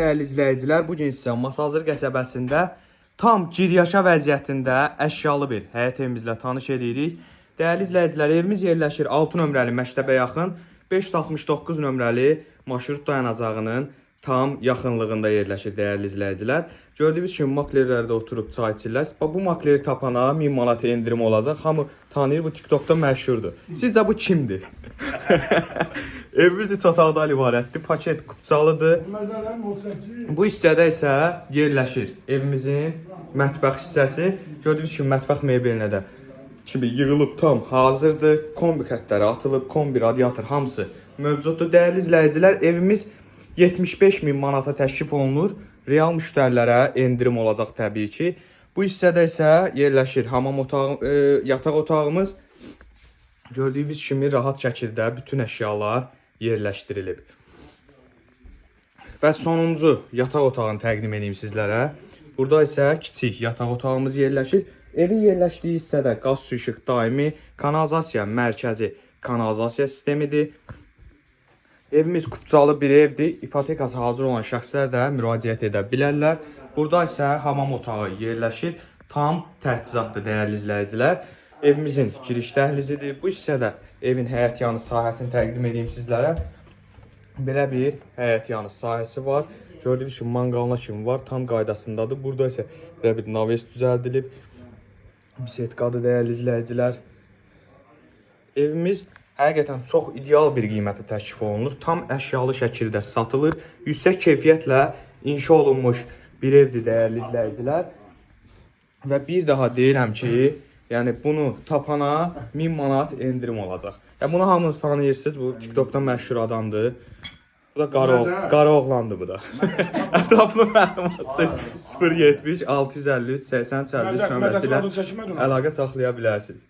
Dəyərli izləyicilər, bu gün sizə Masazır qəsəbəsində tam giryaşa vəziyyətində əşyalı bir həyət evimizlə tanış edirik. Dəyərli izləyicilər, evimiz yerləşir 6 nömrəli məktəbə yaxın 569 nömrəli marşrut dayanacağının tam yaxınlığında yerləşir dəyərli izləyicilər. Gördüyünüz kimi maklerlərdə oturub çay içirlər. Bu makleri tapana 1000 manat endirim olacaq. Hamı tanıyır, bu TikTokda məşhurdur. Sizcə bu kimdir? Evimiz 3 otaqdan ibarətdir. Paket qutsalıdır. Bu hissədə isə yerləşir evimizin mətbəx hissəsi. Gördüyünüz kimi mətbəx mebelinə də kimi yığılıb tam hazırdır. Kombi xətləri atılıb, kombi radiator hamısı mövcuddur. Dəyərli izləyicilər, evimiz 75.000 manata təklif olunur. Real müştərilərə endirim olacaq təbii ki. Bu hissədə isə yerləşir hamam otağı, yataq otağımız. Gördüyünüz kimi rahat şəkildə bütün əşyalar yerləşdirilib. Və sonuncu yataq otağını təqdim edeyim sizlərə. Burada isə kiçik yataq otağımız yerləşir. Evin yerləşdiyi hissədə qaz, su, işıq daimi, kanalizasiya mərkəzi kanalizasiya sistemidir. Evimiz kupçalı bir evdir. İpotekası hazır olan şəxslər də müraciət edə bilərlər. Burada isə hamam otağı yerləşir. Tam təchizatdır dəyərli izləyicilər. Evimizin giriş dəhlizidir. Bu hissədə evin həyətyanı sahəsini təqdim edeyim sizlərə. Belə bir həyətyanı sahəsi var. Gördüyünüz kimi manqalına kimi var. Tam qaydasındadır. Burada isə belə bir naves düzəldilib. Bisetkadır dəyərli izləyicilər. Evimiz həqiqətən çox ideal bir qiymətə təklif olunur. Tam əşyalı şəkildə satılır. Yüksək keyfiyyətlə inşa olunmuş bir evdir dəyərli izləyicilər. Və bir daha deyirəm ki, yəni bunu tapana 1000 manat endirim olacaq. Bunu hamınız tanıyırsınız. Bu TikTokda məşhur adamdır. Bu da qara oğlandır bu da. Ətraflı məlumatı 070 653 80 53 nömrəsi ilə əlaqə saxlaya bilərsiniz.